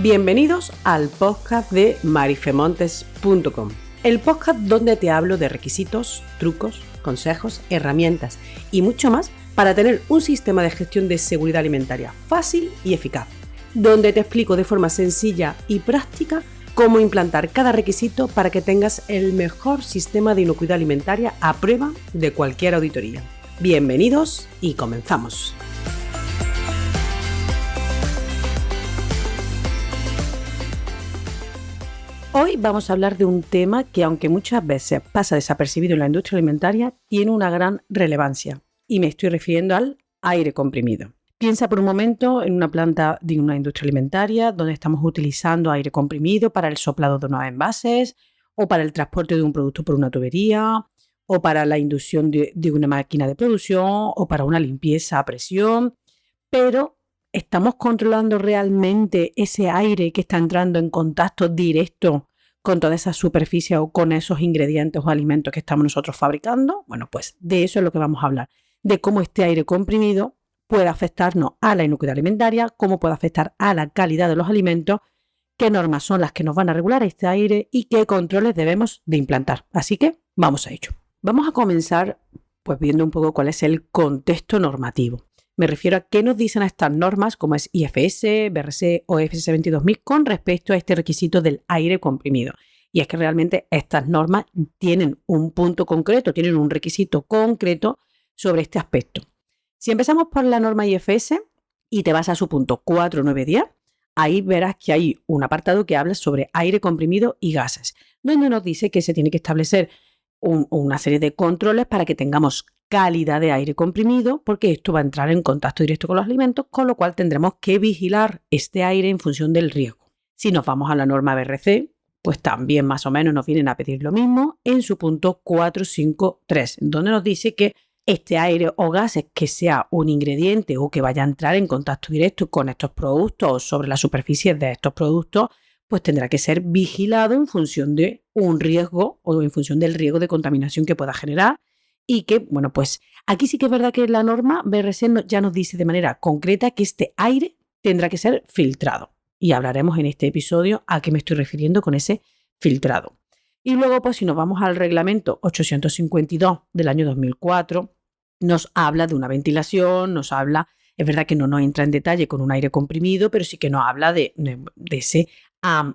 Bienvenidos al podcast de marifemontes.com, el podcast donde te hablo de requisitos, trucos, consejos, herramientas y mucho más para tener un sistema de gestión de seguridad alimentaria fácil y eficaz, donde te explico de forma sencilla y práctica cómo implantar cada requisito para que tengas el mejor sistema de inocuidad alimentaria a prueba de cualquier auditoría. Bienvenidos y comenzamos. Hoy vamos a hablar de un tema que, aunque muchas veces pasa desapercibido en la industria alimentaria, tiene una gran relevancia, y me estoy refiriendo al aire comprimido. Piensa por un momento en una planta de una industria alimentaria donde estamos utilizando aire comprimido para el soplado de unos envases, o para el transporte de un producto por una tubería, o para la inducción de una máquina de producción, o para una limpieza a presión, pero ¿estamos controlando realmente ese aire que está entrando en contacto directo con toda esa superficie o con esos ingredientes o alimentos que estamos nosotros fabricando? Bueno, pues de eso es lo que vamos a hablar, de cómo este aire comprimido puede afectarnos a la inocuidad alimentaria, cómo puede afectar a la calidad de los alimentos, qué normas son las que nos van a regular este aire y qué controles debemos de implantar. Así que vamos a ello. Vamos a comenzar pues viendo un poco cuál es el contexto normativo. Me refiero a qué nos dicen estas normas como es IFS, BRC o FSS 22000 con respecto a este requisito del aire comprimido. Y es que realmente estas normas tienen un punto concreto, tienen un requisito concreto sobre este aspecto. Si empezamos por la norma IFS y te vas a su punto 4.9.10, ahí verás que hay un apartado que habla sobre aire comprimido y gases, donde nos dice que se tiene que establecer una serie de controles para que tengamos calidad de aire comprimido, porque esto va a entrar en contacto directo con los alimentos, con lo cual tendremos que vigilar este aire en función del riesgo. Si nos vamos a la norma BRC, pues también más o menos nos vienen a pedir lo mismo en su punto 4.5.3, donde nos dice que este aire o gases que sea un ingrediente o que vaya a entrar en contacto directo con estos productos o sobre la superficie de estos productos, pues tendrá que ser vigilado en función de un riesgo o en función del riesgo de contaminación que pueda generar. Y que, bueno, pues aquí sí que es verdad que la norma BRC ya nos dice de manera concreta que este aire tendrá que ser filtrado. Y hablaremos en este episodio a qué me estoy refiriendo con ese filtrado. Y luego, pues si nos vamos al reglamento 852 del año 2004, nos habla de una ventilación, nos habla, es verdad que no nos entra en detalle con un aire comprimido, pero sí que nos habla de ese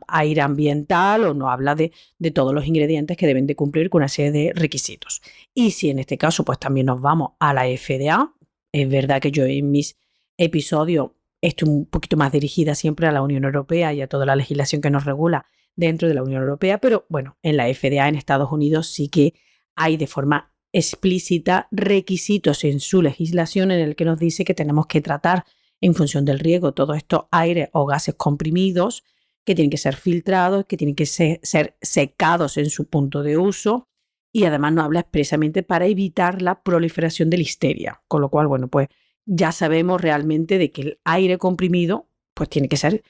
aire ambiental o nos habla de todos los ingredientes que deben de cumplir con una serie de requisitos. Y si en este caso pues también nos vamos a la FDA, es verdad que yo en mis episodios estoy un poquito más dirigida siempre a la Unión Europea y a toda la legislación que nos regula dentro de la Unión Europea, pero bueno, en la FDA en Estados Unidos sí que hay de forma explícita requisitos en su legislación en el que nos dice que tenemos que tratar en función del riesgo todos estos aires o gases comprimidos que tienen que ser filtrados, que tienen que ser secados en su punto de uso y además nos habla expresamente para evitar la proliferación de listeria, con lo cual, bueno, pues ya sabemos realmente de que el aire comprimido pues tiene que ser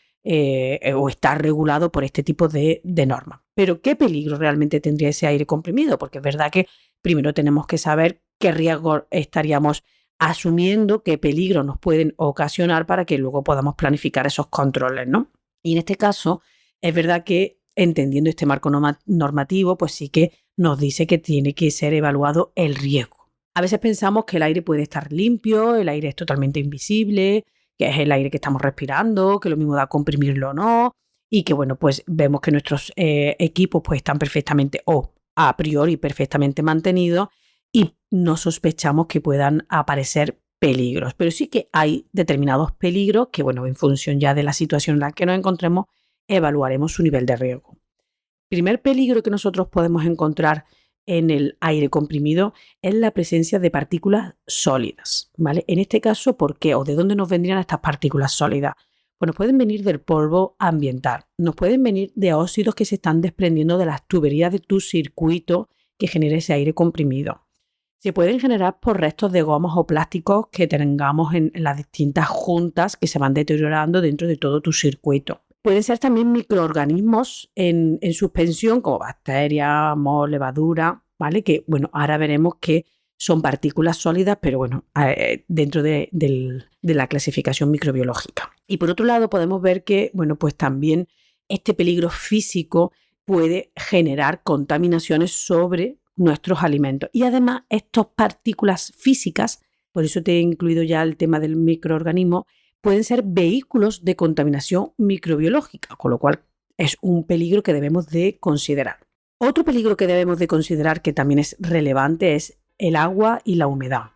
o estar regulado por este tipo de normas. Pero ¿qué peligro realmente tendría ese aire comprimido? Porque es verdad que primero tenemos que saber qué riesgo estaríamos asumiendo, qué peligro nos pueden ocasionar para que luego podamos planificar esos controles, ¿no? Y en este caso, es verdad que entendiendo este marco normativo, pues sí que nos dice que tiene que ser evaluado el riesgo. A veces pensamos que el aire puede estar limpio, el aire es totalmente invisible, que es el aire que estamos respirando, que lo mismo da comprimirlo o no, y que bueno, pues vemos que nuestros equipos pues están perfectamente o a priori perfectamente mantenidos y no sospechamos que puedan aparecer peligros, pero sí que hay determinados peligros que, bueno, en función ya de la situación en la que nos encontremos, evaluaremos su nivel de riesgo. Primer peligro que nosotros podemos encontrar en el aire comprimido es la presencia de partículas sólidas, ¿vale? En este caso, ¿por qué? ¿O de dónde nos vendrían estas partículas sólidas? Pues nos pueden venir del polvo ambiental, nos pueden venir de óxidos que se están desprendiendo de las tuberías de tu circuito que genera ese aire comprimido. Se pueden generar por restos de gomas o plásticos que tengamos en las distintas juntas que se van deteriorando dentro de todo tu circuito. Pueden ser también microorganismos en suspensión como bacterias, moho, levadura, ¿vale? Que, bueno, ahora veremos que son partículas sólidas, pero bueno, dentro de la clasificación microbiológica. Y por otro lado podemos ver que, bueno, pues también este peligro físico puede generar contaminaciones sobre nuestros alimentos. Y además estas partículas físicas, por eso te he incluido ya el tema del microorganismo, pueden ser vehículos de contaminación microbiológica, con lo cual es un peligro que debemos de considerar. Otro peligro que debemos de considerar que también es relevante es el agua y la humedad.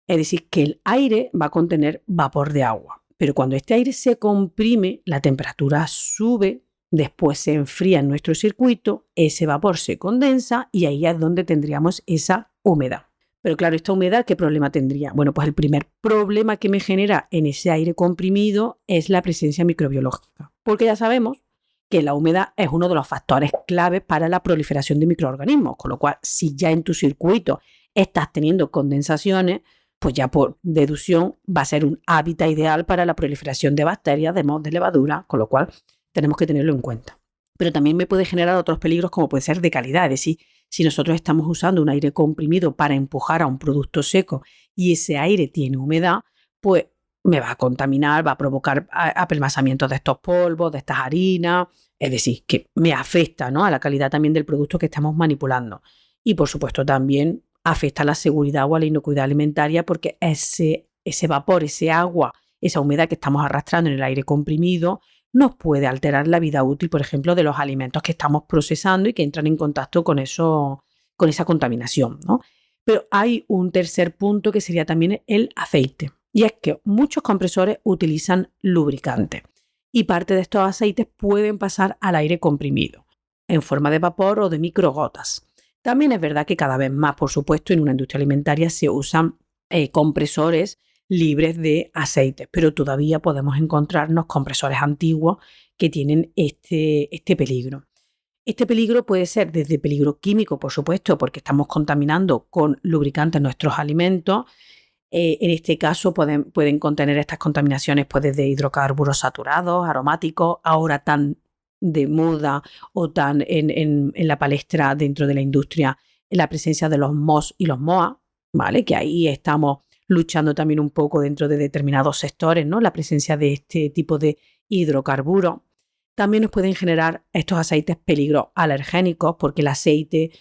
Es decir, que el aire va a contener vapor de agua, pero cuando este aire se comprime, la temperatura sube, después se enfría en nuestro circuito, ese vapor se condensa y ahí es donde tendríamos esa humedad. Pero claro, esta humedad, ¿qué problema tendría? Bueno, pues el primer problema que me genera en ese aire comprimido es la presencia microbiológica, porque ya sabemos que la humedad es uno de los factores claves para la proliferación de microorganismos, con lo cual si ya en tu circuito estás teniendo condensaciones, pues ya por deducción va a ser un hábitat ideal para la proliferación de bacterias, de mohos, de levadura, con lo cual tenemos que tenerlo en cuenta. Pero también me puede generar otros peligros como puede ser de calidad, es decir, si nosotros estamos usando un aire comprimido para empujar a un producto seco y ese aire tiene humedad, pues me va a contaminar, va a provocar apelmazamientos de estos polvos, de estas harinas, es decir, que me afecta, ¿no?, a la calidad también del producto que estamos manipulando. Y por supuesto también afecta a la seguridad o a la inocuidad alimentaria porque ese vapor, ese agua, esa humedad que estamos arrastrando en el aire comprimido nos puede alterar la vida útil, por ejemplo, de los alimentos que estamos procesando y que entran en contacto con esa contaminación, ¿no? Pero hay un tercer punto que sería también el aceite. Y es que muchos compresores utilizan lubricante y parte de estos aceites pueden pasar al aire comprimido en forma de vapor o de microgotas. También es verdad que cada vez más, por supuesto, en una industria alimentaria se usan compresores libres de aceites, pero todavía podemos encontrarnos compresores antiguos que tienen este peligro. Este peligro puede ser desde peligro químico, por supuesto, porque estamos contaminando con lubricantes nuestros alimentos. En este caso pueden contener estas contaminaciones pues, desde hidrocarburos saturados, aromáticos, ahora tan de moda o tan en la palestra dentro de la industria la presencia de los MOS y los MOA, ¿vale? Que ahí estamos luchando también un poco dentro de determinados sectores, ¿no?, la presencia de este tipo de hidrocarburos. También nos pueden generar estos aceites peligros alergénicos porque el aceite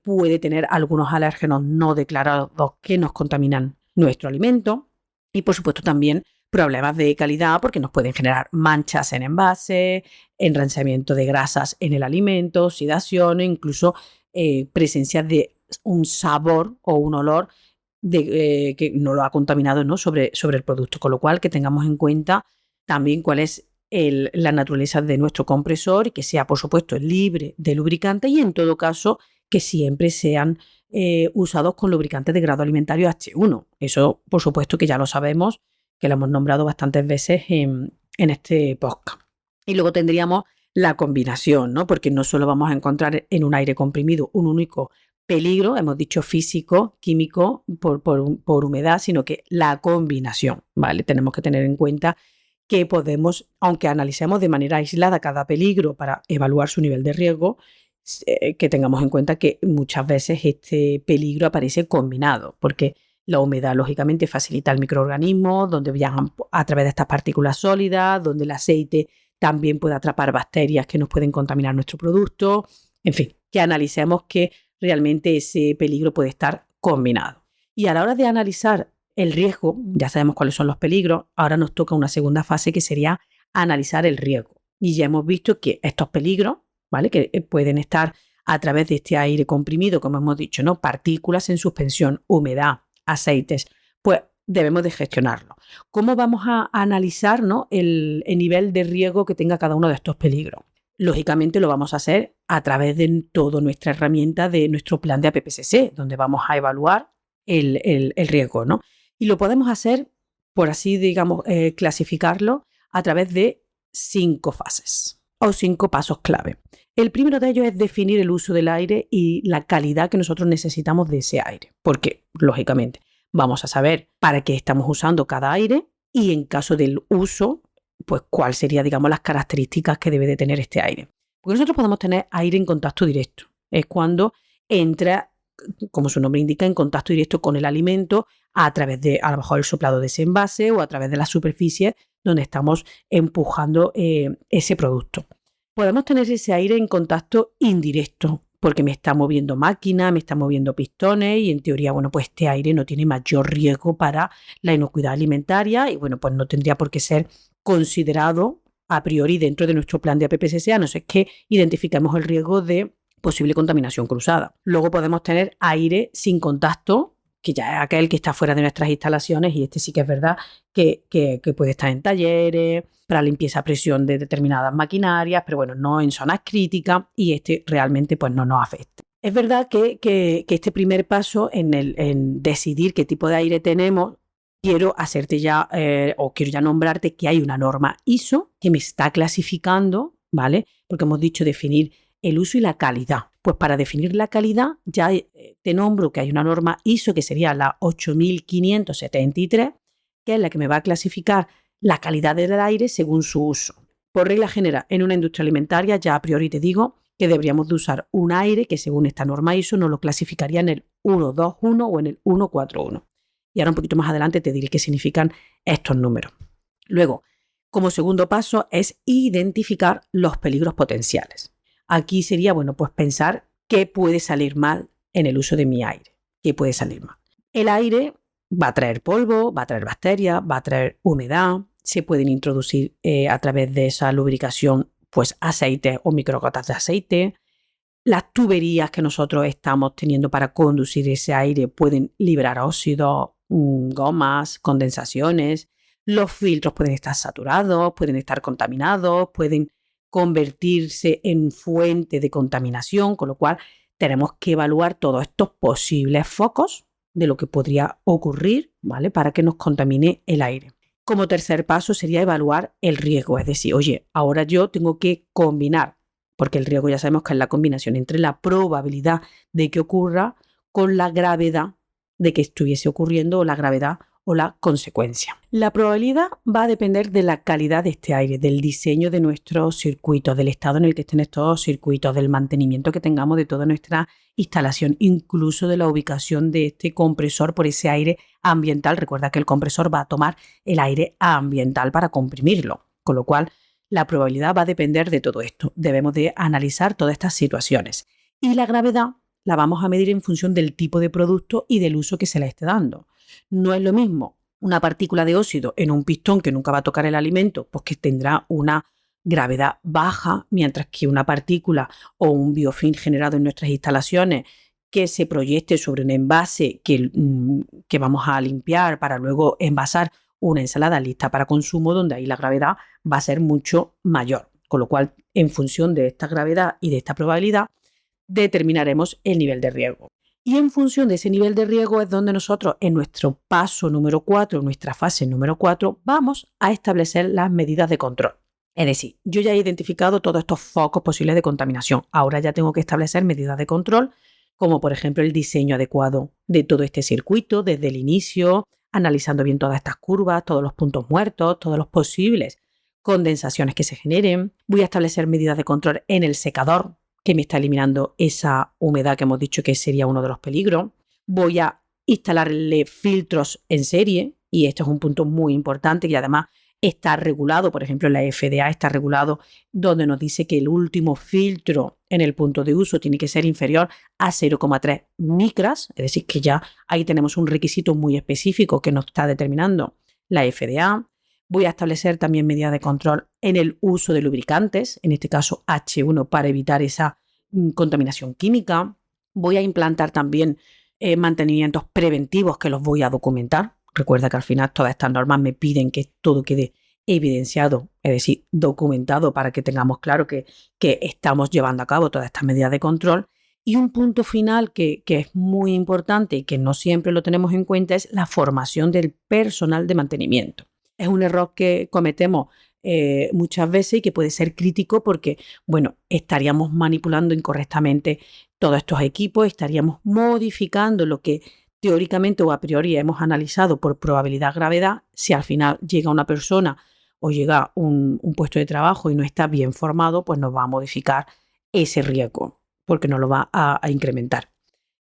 puede tener algunos alérgenos no declarados que nos contaminan nuestro alimento y por supuesto también problemas de calidad porque nos pueden generar manchas en envases, enranciamiento de grasas en el alimento, oxidación e incluso presencia de un sabor o un olor que no lo ha contaminado, ¿no?, sobre el producto, con lo cual que tengamos en cuenta también cuál es la naturaleza de nuestro compresor y que sea, por supuesto, libre de lubricante y en todo caso que siempre sean usados con lubricantes de grado alimentario H1. Eso, por supuesto, que ya lo sabemos, que lo hemos nombrado bastantes veces en este podcast. Y luego tendríamos la combinación, ¿no?, porque no solo vamos a encontrar en un aire comprimido un único peligro, hemos dicho físico, químico, por humedad, sino que la combinación, ¿vale? Tenemos que tener en cuenta que podemos, aunque analicemos de manera aislada cada peligro para evaluar su nivel de riesgo, que tengamos en cuenta que muchas veces este peligro aparece combinado, porque la humedad lógicamente facilita el microorganismo, donde viajan a través de estas partículas sólidas, donde el aceite también puede atrapar bacterias que nos pueden contaminar nuestro producto, en fin, que analicemos que realmente ese peligro puede estar combinado. Y a la hora de analizar el riesgo, ya sabemos cuáles son los peligros, ahora nos toca una segunda fase que sería analizar el riesgo. Y ya hemos visto que estos peligros, ¿vale?, que pueden estar a través de este aire comprimido, como hemos dicho, ¿no?, partículas en suspensión, humedad, aceites, pues debemos de gestionarlo. ¿Cómo vamos a analizar, ¿no?, el nivel de riesgo que tenga cada uno de estos peligros? Lógicamente lo vamos a hacer a través de toda nuestra herramienta de nuestro plan de APPCC, donde vamos a evaluar el riesgo, ¿no? Y lo podemos hacer, por así digamos, clasificarlo a través de 5 fases o 5 pasos clave. El primero de ellos es definir el uso del aire y la calidad que nosotros necesitamos de ese aire, porque lógicamente vamos a saber para qué estamos usando cada aire y en caso del uso, pues cuál sería, digamos, las características que debe de tener este aire. Porque nosotros podemos tener aire en contacto directo. Es cuando entra como su nombre indica, en contacto directo con el alimento a través de, a lo mejor, el soplado de ese envase o a través de la superficie donde estamos empujando ese producto. Podemos tener ese aire en contacto indirecto, porque me está moviendo máquina, me está moviendo pistones y en teoría, bueno, pues este aire no tiene mayor riesgo para la inocuidad alimentaria y, bueno, pues no tendría por qué ser considerado a priori dentro de nuestro plan de APPSS, a no ser que identifiquemos el riesgo de posible contaminación cruzada. Luego podemos tener aire sin contacto, que ya es aquel que está fuera de nuestras instalaciones, y este sí que es verdad que puede estar en talleres, para limpieza a presión de determinadas maquinarias, pero bueno, no en zonas críticas, y este realmente pues no nos afecta. Es verdad que este primer paso en decidir qué tipo de aire tenemos, quiero hacerte ya, o quiero ya nombrarte que hay una norma ISO que me está clasificando, ¿vale? Porque hemos dicho definir el uso y la calidad. Pues para definir la calidad ya te nombro que hay una norma ISO que sería la 8573, que es la que me va a clasificar la calidad del aire según su uso. Por regla general, en una industria alimentaria ya a priori te digo que deberíamos de usar un aire que según esta norma ISO nos lo clasificaría en el 121 o en el 141. Y ahora un poquito más adelante te diré qué significan estos números. Luego, como segundo paso es identificar los peligros potenciales. Aquí sería, bueno, pues pensar qué puede salir mal en el uso de mi aire. ¿Qué puede salir mal? El aire va a traer polvo, va a traer bacterias, va a traer humedad, se pueden introducir a través de esa lubricación pues aceites o microgotas de aceite. Las tuberías que nosotros estamos teniendo para conducir ese aire pueden liberar óxidos, gomas, condensaciones. Los filtros pueden estar saturados, pueden estar contaminados, pueden convertirse en fuente de contaminación, con lo cual tenemos que evaluar todos estos posibles focos de lo que podría ocurrir, ¿vale? Para que nos contamine el aire. Como tercer paso sería evaluar el riesgo, es decir, oye, ahora yo tengo que combinar, porque el riesgo ya sabemos que es la combinación entre la probabilidad de que ocurra con la gravedad de que estuviese ocurriendo, o la gravedad o la consecuencia. La probabilidad va a depender de la calidad de este aire, del diseño de nuestros circuitos, del estado en el que estén estos circuitos, del mantenimiento que tengamos de toda nuestra instalación, incluso de la ubicación de este compresor por ese aire ambiental. Recuerda que el compresor va a tomar el aire ambiental para comprimirlo, con lo cual la probabilidad va a depender de todo esto. Debemos de analizar todas estas situaciones. Y la gravedad la vamos a medir en función del tipo de producto y del uso que se le esté dando. No es lo mismo una partícula de óxido en un pistón que nunca va a tocar el alimento, pues que tendrá una gravedad baja, mientras que una partícula o un biofilm generado en nuestras instalaciones que se proyecte sobre un envase que vamos a limpiar para luego envasar una ensalada lista para consumo, donde ahí la gravedad va a ser mucho mayor. Con lo cual, en función de esta gravedad y de esta probabilidad, determinaremos el nivel de riesgo. Y en función de ese nivel de riesgo es donde nosotros, en nuestro paso número 4, en nuestra fase número 4, vamos a establecer las medidas de control. Es decir, yo ya he identificado todos estos focos posibles de contaminación. Ahora ya tengo que establecer medidas de control, como por ejemplo el diseño adecuado de todo este circuito desde el inicio, analizando bien todas estas curvas, todos los puntos muertos, todos los posibles condensaciones que se generen. Voy a establecer medidas de control en el secador, que me está eliminando esa humedad que hemos dicho que sería uno de los peligros. Voy a instalarle filtros en serie, y esto es un punto muy importante y además está regulado, por ejemplo, la FDA está regulado, donde nos dice que el último filtro en el punto de uso tiene que ser inferior a 0,3 micras, es decir, que ya ahí tenemos un requisito muy específico que nos está determinando la FDA. Voy a establecer también medidas de control en el uso de lubricantes, en este caso H1, para evitar esa contaminación química. Voy a implantar también mantenimientos preventivos que los voy a documentar. Recuerda que al final todas estas normas me piden que todo quede evidenciado, es decir, documentado, para que tengamos claro que estamos llevando a cabo todas estas medidas de control. Y un punto final que es muy importante y que no siempre lo tenemos en cuenta es la formación del personal de mantenimiento. Es un error que cometemos muchas veces y que puede ser crítico porque, bueno, estaríamos manipulando incorrectamente todos estos equipos, estaríamos modificando lo que teóricamente o a priori hemos analizado por probabilidad-gravedad. Si al final llega una persona o llega un puesto de trabajo y no está bien formado, pues nos va a modificar ese riesgo porque nos lo va a incrementar.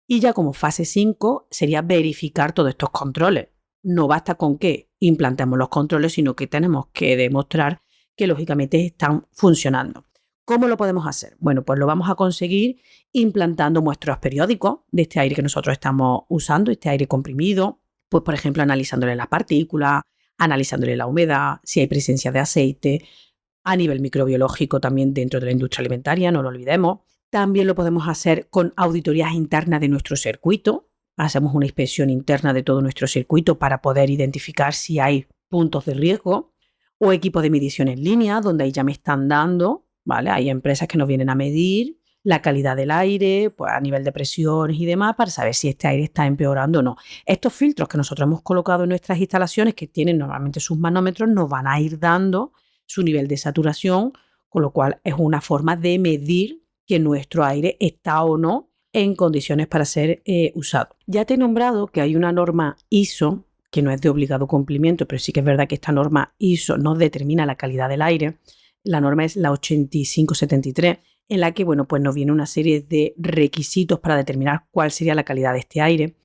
Y ya como fase 5 sería verificar todos estos controles. No basta con que implantemos los controles, sino que tenemos que demostrar que lógicamente están funcionando. ¿Cómo lo podemos hacer? Bueno, pues lo vamos a conseguir implantando muestros periódicos de este aire que nosotros estamos usando, este aire comprimido, pues por ejemplo analizándole las partículas, analizándole la humedad, si hay presencia de aceite, a nivel microbiológico también dentro de la industria alimentaria, no lo olvidemos. También lo podemos hacer con auditorías internas de nuestro circuito. Hacemos una inspección interna de todo nuestro circuito para poder identificar si hay puntos de riesgo, o equipos de medición en línea, donde ahí ya me están dando, ¿vale? Hay empresas que nos vienen a medir la calidad del aire, pues a nivel de presiones y demás, para saber si este aire está empeorando o no. Estos filtros que nosotros hemos colocado en nuestras instalaciones, que tienen normalmente sus manómetros, nos van a ir dando su nivel de saturación, con lo cual es una forma de medir que nuestro aire está o no en condiciones para ser usado. Ya te he nombrado que hay una norma ISO, que no es de obligado cumplimiento, pero sí que es verdad que esta norma ISO no determina la calidad del aire. La norma es la 8573, en la que bueno, pues nos viene una serie de requisitos para determinar cuál sería la calidad de este aire.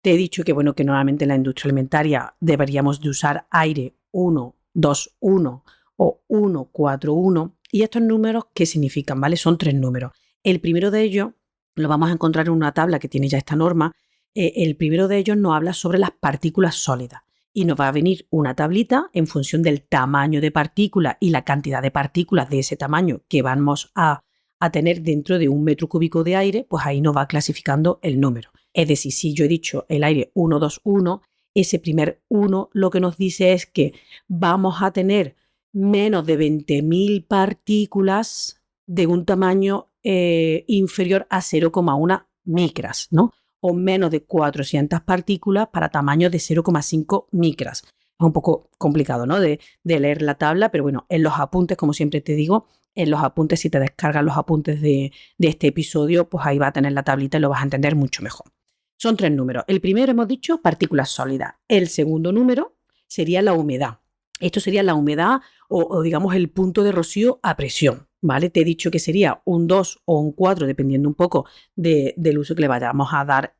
Te he dicho que, bueno, que normalmente en la industria alimentaria deberíamos de usar aire 121 o 141. ¿Y estos números qué significan? ¿Vale? Son 3 números. El primero de ellos lo vamos a encontrar en una tabla que tiene ya esta norma. El primero de ellos nos habla sobre las partículas sólidas y nos va a venir una tablita en función del tamaño de partícula y la cantidad de partículas de ese tamaño que vamos a tener dentro de un metro cúbico de aire, pues ahí nos va clasificando el número. Es decir, si yo he dicho el aire 121, ese primer 1 lo que nos dice es que vamos a tener menos de 20.000 partículas de un tamaño inferior a 0,1 micras, ¿no? O menos de 400 partículas para tamaños de 0,5 micras. Es un poco complicado, ¿no? de leer la tabla, pero bueno, en los apuntes, como siempre te digo, en los apuntes, si te descargas los apuntes de este episodio, pues ahí va a tener la tablita y lo vas a entender mucho mejor. Son 3 números. El primero hemos dicho partículas sólidas. El segundo número sería la humedad. Esto sería la humedad o digamos el punto de rocío a presión, ¿vale? Te he dicho que sería un 2 o un 4, dependiendo un poco del uso que le vayamos a dar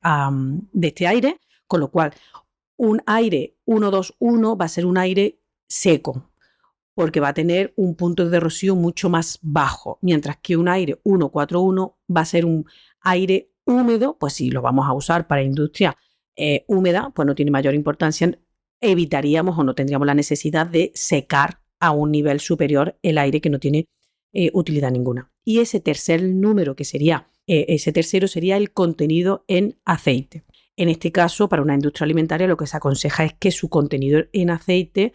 de este aire, con lo cual un aire 121 va a ser un aire seco, porque va a tener un punto de rocío mucho más bajo, mientras que un aire 141 va a ser un aire húmedo, pues si lo vamos a usar para industria húmeda, pues no tiene mayor importancia, evitaríamos o no tendríamos la necesidad de secar a un nivel superior el aire que no tiene utilidad ninguna. Y ese tercer número que sería, ese tercero sería el contenido en aceite. En este caso, para una industria alimentaria lo que se aconseja es que su contenido en aceite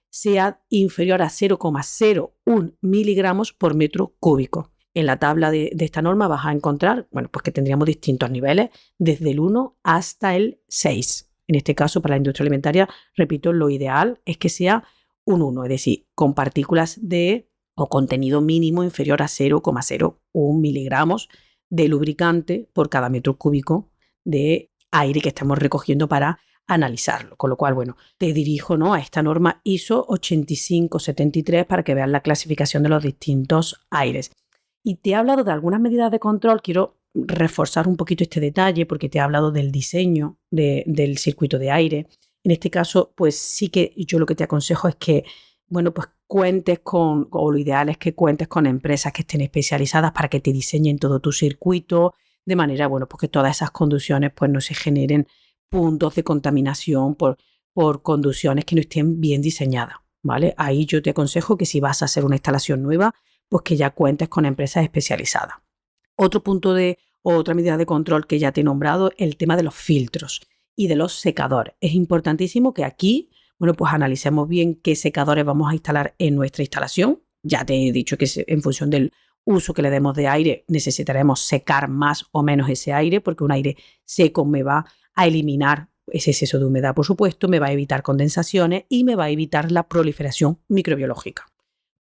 sea inferior a 0,01 miligramos por metro cúbico. En la tabla de esta norma vas a encontrar, bueno, pues que tendríamos distintos niveles, desde el 1 hasta el 6. En este caso, para la industria alimentaria, repito, lo ideal es que sea un 1, es decir, con partículas o contenido mínimo inferior a 0,01 miligramos de lubricante por cada metro cúbico de aire que estamos recogiendo para analizarlo. Con lo cual, bueno, te dirijo, ¿no?, a esta norma ISO 8573 para que veas la clasificación de los distintos aires. Y te he hablado de algunas medidas de control. Quiero reforzar un poquito este detalle porque te he hablado del diseño del circuito de aire. En este caso, pues sí que yo lo que te aconsejo es que, bueno, pues cuentes con, o lo ideal es que cuentes con empresas que estén especializadas para que te diseñen todo tu circuito, de manera, bueno, pues que todas esas conducciones pues no se generen puntos de contaminación por conducciones que no estén bien diseñadas, ¿vale? Ahí yo te aconsejo que si vas a hacer una instalación nueva, pues que ya cuentes con empresas especializadas. Otra medida de control que ya te he nombrado, el tema de los filtros y de los secadores. Es importantísimo que aquí, bueno, pues analicemos bien qué secadores vamos a instalar en nuestra instalación. Ya te he dicho que en función del uso que le demos de aire necesitaremos secar más o menos ese aire, porque un aire seco me va a eliminar ese exceso de humedad, por supuesto, me va a evitar condensaciones y me va a evitar la proliferación microbiológica.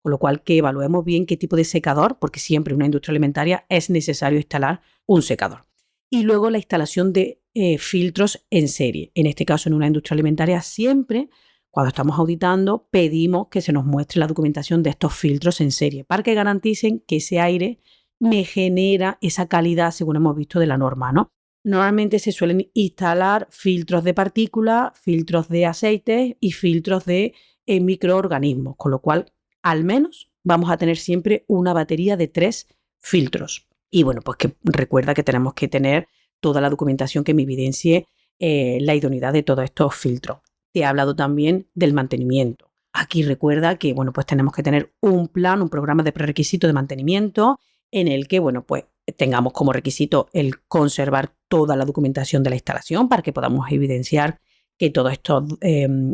Con lo cual, que evaluemos bien qué tipo de secador, porque siempre en una industria alimentaria es necesario instalar un secador. Y luego la instalación de filtros en serie. En este caso, en una industria alimentaria, siempre, cuando estamos auditando, pedimos que se nos muestre la documentación de estos filtros en serie para que garanticen que ese aire me genera esa calidad según hemos visto de la norma, ¿no? Normalmente se suelen instalar filtros de partículas, filtros de aceites y filtros de microorganismos, con lo cual al menos vamos a tener siempre una batería de 3 filtros. Y bueno, pues que recuerda que tenemos que tener toda la documentación que me evidencie la idoneidad de todos estos filtros. Te he hablado también del mantenimiento. Aquí recuerda que bueno, pues tenemos que tener un plan, un programa de prerequisito de mantenimiento en el que bueno, pues tengamos como requisito el conservar toda la documentación de la instalación para que podamos evidenciar que todos estos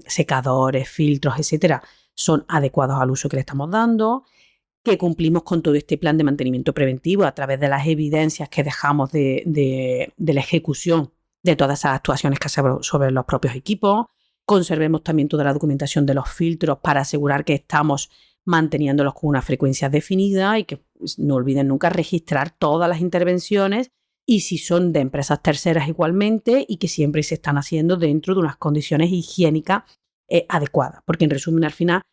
secadores, filtros, etcétera, son adecuados al uso que le estamos dando, que cumplimos con todo este plan de mantenimiento preventivo a través de las evidencias que dejamos de la ejecución de todas esas actuaciones que hacemos sobre los propios equipos. Conservemos también toda la documentación de los filtros para asegurar que estamos manteniéndolos con una frecuencia definida y que no olviden nunca registrar todas las intervenciones y si son de empresas terceras igualmente y que siempre se están haciendo dentro de unas condiciones higiénicas adecuadas. Porque en resumen, al final,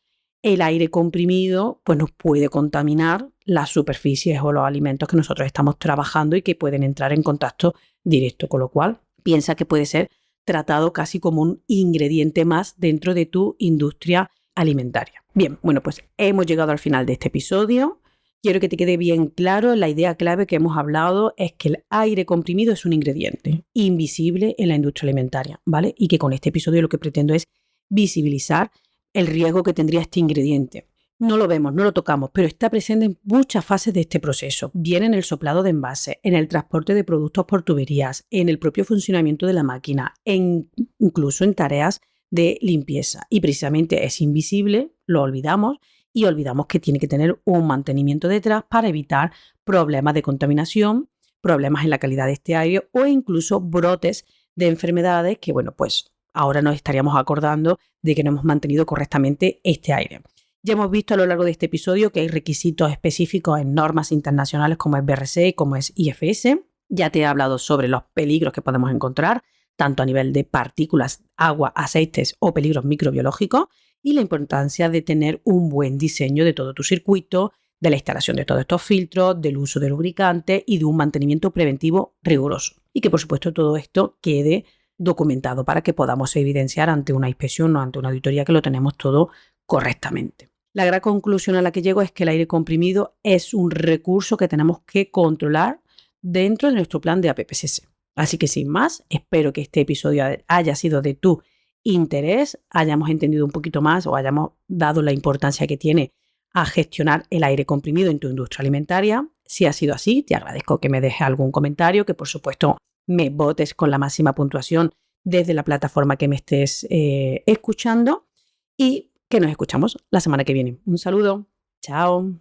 el aire comprimido pues nos puede contaminar las superficies o los alimentos que nosotros estamos trabajando y que pueden entrar en contacto directo, con lo cual piensa que puede ser tratado casi como un ingrediente más dentro de tu industria alimentaria. Bien, bueno, pues hemos llegado al final de este episodio. Quiero que te quede bien claro, la idea clave que hemos hablado es que el aire comprimido es un ingrediente invisible en la industria alimentaria, ¿vale? Y que con este episodio lo que pretendo es visibilizar el riesgo que tendría este ingrediente. No lo vemos, no lo tocamos, pero está presente en muchas fases de este proceso. Viene en el soplado de envases, en el transporte de productos por tuberías, en el propio funcionamiento de la máquina, incluso en tareas de limpieza. Y precisamente es invisible, lo olvidamos, y olvidamos que tiene que tener un mantenimiento detrás para evitar problemas de contaminación, problemas en la calidad de este aire o incluso brotes de enfermedades que, bueno, pues ahora nos estaríamos acordando de que no hemos mantenido correctamente este aire. Ya hemos visto a lo largo de este episodio que hay requisitos específicos en normas internacionales como es BRC, como es IFS. Ya te he hablado sobre los peligros que podemos encontrar, tanto a nivel de partículas, agua, aceites o peligros microbiológicos, y la importancia de tener un buen diseño de todo tu circuito, de la instalación de todos estos filtros, del uso de lubricantes y de un mantenimiento preventivo riguroso. Y que por supuesto todo esto quede documentado para que podamos evidenciar ante una inspección o ante una auditoría que lo tenemos todo correctamente. La gran conclusión a la que llego es que el aire comprimido es un recurso que tenemos que controlar dentro de nuestro plan de APPCC. Así que sin más, espero que este episodio haya sido de tu interés, hayamos entendido un poquito más o hayamos dado la importancia que tiene a gestionar el aire comprimido en tu industria alimentaria. Si ha sido así, te agradezco que me dejes algún comentario, que por supuesto me votes con la máxima puntuación desde la plataforma que me estés escuchando y que nos escuchamos la semana que viene. Un saludo. Chao.